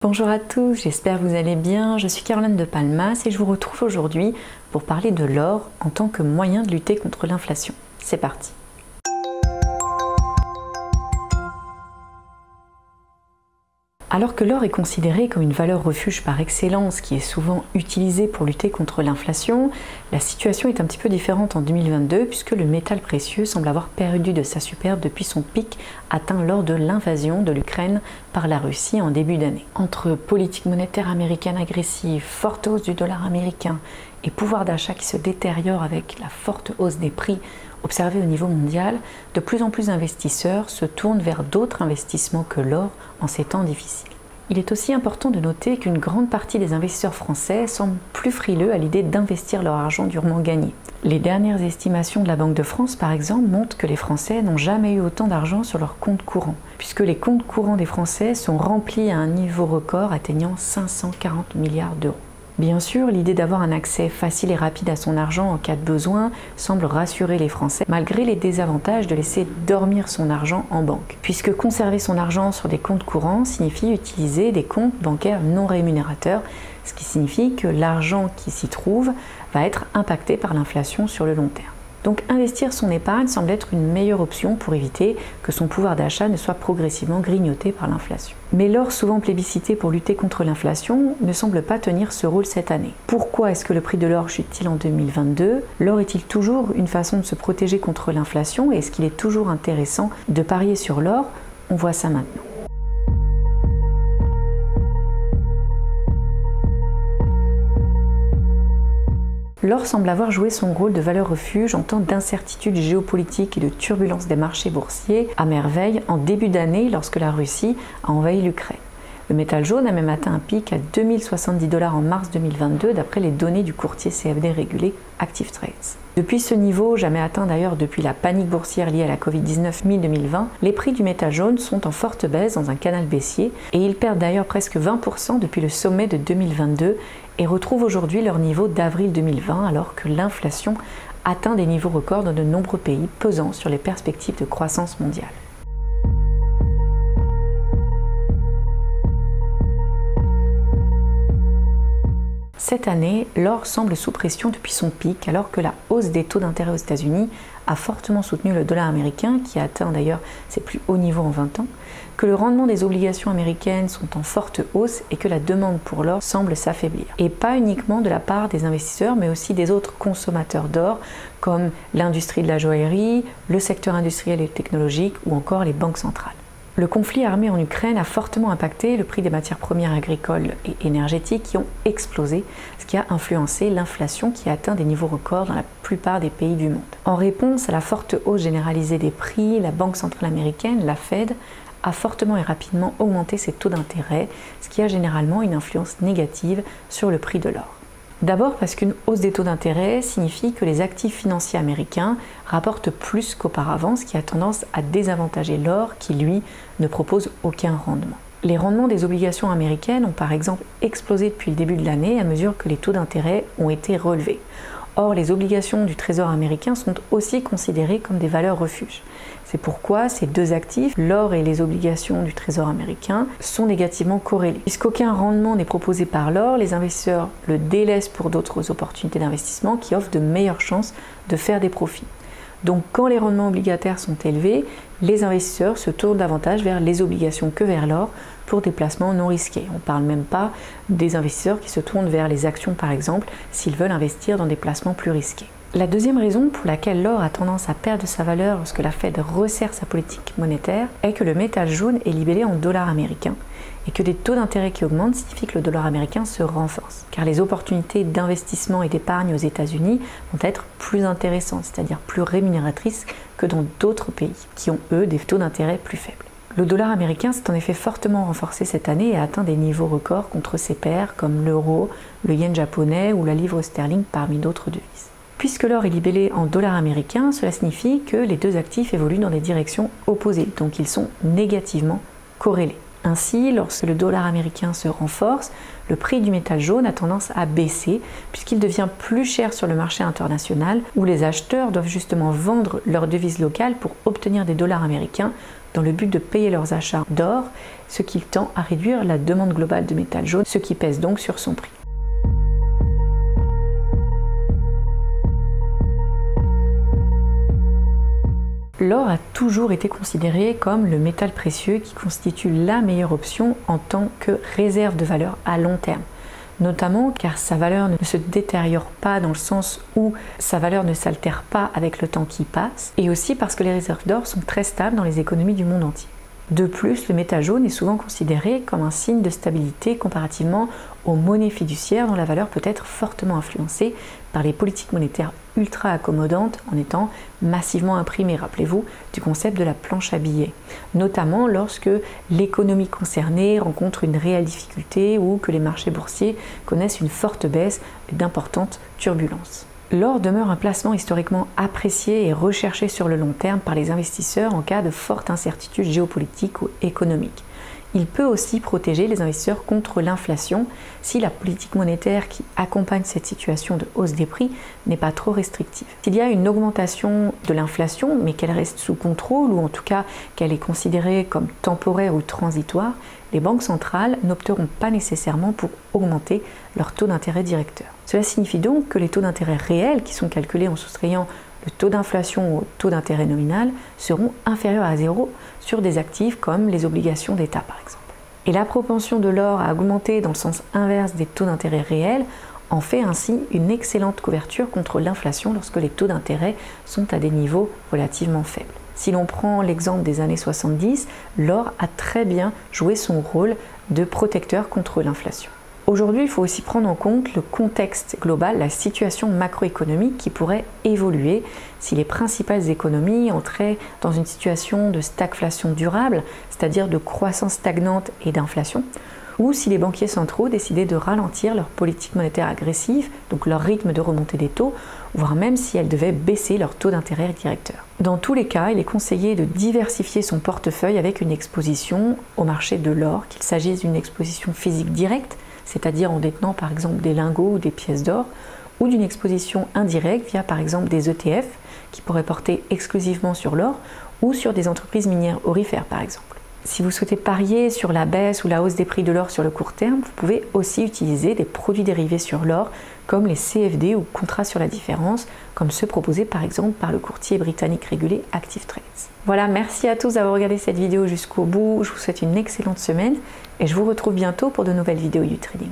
Bonjour à tous, j'espère que vous allez bien. Je suis Caroline de Palmas et je vous retrouve aujourd'hui pour parler de l'or en tant que moyen de lutter contre l'inflation. C'est parti. Alors que l'or est considéré comme une valeur refuge par excellence qui est souvent utilisée pour lutter contre l'inflation, la situation est un petit peu différente en 2022 puisque le métal précieux semble avoir perdu de sa superbe depuis son pic atteint lors de l'invasion de l'Ukraine par la Russie en début d'année. Entre politique monétaire américaine agressive, forte hausse du dollar américain et pouvoir d'achat qui se détériore avec la forte hausse des prix observée au niveau mondial, de plus en plus d'investisseurs se tournent vers d'autres investissements que l'or en ces temps difficiles. Il est aussi important de noter qu'une grande partie des investisseurs français semblent plus frileux à l'idée d'investir leur argent durement gagné. Les dernières estimations de la Banque de France, par exemple, montrent que les Français n'ont jamais eu autant d'argent sur leurs comptes courants, puisque les comptes courants des Français sont remplis à un niveau record atteignant 540 milliards d'euros. Bien sûr, l'idée d'avoir un accès facile et rapide à son argent en cas de besoin semble rassurer les Français, malgré les désavantages de laisser dormir son argent en banque. Puisque conserver son argent sur des comptes courants signifie utiliser des comptes bancaires non rémunérateurs, ce qui signifie que l'argent qui s'y trouve va être impacté par l'inflation sur le long terme. Donc investir son épargne semble être une meilleure option pour éviter que son pouvoir d'achat ne soit progressivement grignoté par l'inflation. Mais l'or, souvent plébiscité pour lutter contre l'inflation, ne semble pas tenir ce rôle cette année. Pourquoi est-ce que le prix de l'or chute-t-il en 2022? L'or est-il toujours une façon de se protéger contre l'inflation et est-ce qu'il est toujours intéressant de parier sur l'or? On voit ça maintenant. L'or semble avoir joué son rôle de valeur refuge en temps d'incertitude géopolitique et de turbulence des marchés boursiers à merveille en début d'année lorsque la Russie a envahi l'Ukraine. Le métal jaune a même atteint un pic à 2070 $ en mars 2022 d'après les données du courtier CFD régulé Active Trades. Depuis ce niveau, jamais atteint d'ailleurs depuis la panique boursière liée à la Covid-19 mi-2020, les prix du métal jaune sont en forte baisse dans un canal baissier et ils perdent d'ailleurs presque 20% depuis le sommet de 2022 et retrouvent aujourd'hui leur niveau d'avril 2020 alors que l'inflation atteint des niveaux records dans de nombreux pays pesant sur les perspectives de croissance mondiale. Cette année, l'or semble sous pression depuis son pic alors que la hausse des taux d'intérêt aux États-Unis a fortement soutenu le dollar américain qui a atteint d'ailleurs ses plus hauts niveaux en 20 ans, que le rendement des obligations américaines sont en forte hausse et que la demande pour l'or semble s'affaiblir. Et pas uniquement de la part des investisseurs mais aussi des autres consommateurs d'or comme l'industrie de la joaillerie, le secteur industriel et technologique ou encore les banques centrales. Le conflit armé en Ukraine a fortement impacté le prix des matières premières agricoles et énergétiques qui ont explosé, ce qui a influencé l'inflation qui a atteint des niveaux records dans la plupart des pays du monde. En réponse à la forte hausse généralisée des prix, la Banque centrale américaine, la Fed, a fortement et rapidement augmenté ses taux d'intérêt, ce qui a généralement une influence négative sur le prix de l'or. D'abord parce qu'une hausse des taux d'intérêt signifie que les actifs financiers américains rapportent plus qu'auparavant, ce qui a tendance à désavantager l'or qui, lui, ne propose aucun rendement. Les rendements des obligations américaines ont par exemple explosé depuis le début de l'année à mesure que les taux d'intérêt ont été relevés. Or, les obligations du Trésor américain sont aussi considérées comme des valeurs refuges. C'est pourquoi ces deux actifs, l'or et les obligations du Trésor américain, sont négativement corrélés. Puisqu'aucun rendement n'est proposé par l'or, les investisseurs le délaissent pour d'autres opportunités d'investissement qui offrent de meilleures chances de faire des profits. Donc quand les rendements obligataires sont élevés, les investisseurs se tournent davantage vers les obligations que vers l'or pour des placements non risqués. On ne parle même pas des investisseurs qui se tournent vers les actions par exemple s'ils veulent investir dans des placements plus risqués. La deuxième raison pour laquelle l'or a tendance à perdre sa valeur lorsque la Fed resserre sa politique monétaire est que le métal jaune est libellé en dollars américains et que des taux d'intérêt qui augmentent signifient que le dollar américain se renforce. Car les opportunités d'investissement et d'épargne aux États-Unis vont être plus intéressantes, c'est-à-dire plus rémunératrices que dans d'autres pays qui ont eux des taux d'intérêt plus faibles. Le dollar américain s'est en effet fortement renforcé cette année et a atteint des niveaux records contre ses pairs comme l'euro, le yen japonais ou la livre sterling parmi d'autres devises. Puisque l'or est libellé en dollars américains, cela signifie que les deux actifs évoluent dans des directions opposées, donc ils sont négativement corrélés. Ainsi, lorsque le dollar américain se renforce, le prix du métal jaune a tendance à baisser puisqu'il devient plus cher sur le marché international où les acheteurs doivent justement vendre leurs devises locales pour obtenir des dollars américains dans le but de payer leurs achats d'or, ce qui tend à réduire la demande globale de métal jaune, ce qui pèse donc sur son prix. L'or a toujours été considéré comme le métal précieux qui constitue la meilleure option en tant que réserve de valeur à long terme. Notamment car sa valeur ne se détériore pas dans le sens où sa valeur ne s'altère pas avec le temps qui passe, et aussi parce que les réserves d'or sont très stables dans les économies du monde entier. De plus, le métal jaune est souvent considéré comme un signe de stabilité comparativement aux monnaies fiduciaires dont la valeur peut être fortement influencée par les politiques monétaires ultra accommodantes en étant massivement imprimées. Rappelez-vous du concept de la planche à billets, notamment lorsque l'économie concernée rencontre une réelle difficulté ou que les marchés boursiers connaissent une forte baisse et d'importantes turbulences. L'or demeure un placement historiquement apprécié et recherché sur le long terme par les investisseurs en cas de forte incertitude géopolitique ou économique. Il peut aussi protéger les investisseurs contre l'inflation si la politique monétaire qui accompagne cette situation de hausse des prix n'est pas trop restrictive. S'il y a une augmentation de l'inflation, mais qu'elle reste sous contrôle ou en tout cas qu'elle est considérée comme temporaire ou transitoire, les banques centrales n'opteront pas nécessairement pour augmenter leur taux d'intérêt directeur. Cela signifie donc que les taux d'intérêt réels, qui sont calculés en soustrayant le taux d'inflation au taux d'intérêt nominal, seront inférieurs à 0 sur des actifs comme les obligations d'État par exemple. Et la propension de l'or à augmenter dans le sens inverse des taux d'intérêt réels en fait ainsi une excellente couverture contre l'inflation lorsque les taux d'intérêt sont à des niveaux relativement faibles. Si l'on prend l'exemple des années 70, l'or a très bien joué son rôle de protecteur contre l'inflation. Aujourd'hui, il faut aussi prendre en compte le contexte global, la situation macroéconomique qui pourrait évoluer si les principales économies entraient dans une situation de stagflation durable, c'est-à-dire de croissance stagnante et d'inflation, ou si les banquiers centraux décidaient de ralentir leur politique monétaire agressive, donc leur rythme de remontée des taux, voire même si elles devaient baisser leur taux d'intérêt directeur. Dans tous les cas, il est conseillé de diversifier son portefeuille avec une exposition au marché de l'or, qu'il s'agisse d'une exposition physique directe, c'est-à-dire en détenant par exemple des lingots ou des pièces d'or, ou d'une exposition indirecte via par exemple des ETF qui pourraient porter exclusivement sur l'or ou sur des entreprises minières aurifères par exemple. Si vous souhaitez parier sur la baisse ou la hausse des prix de l'or sur le court terme, vous pouvez aussi utiliser des produits dérivés sur l'or comme les CFD ou contrats sur la différence, comme ceux proposés par exemple par le courtier britannique régulé Active Trades. Voilà, merci à tous d'avoir regardé cette vidéo jusqu'au bout. Je vous souhaite une excellente semaine et je vous retrouve bientôt pour de nouvelles vidéos du trading.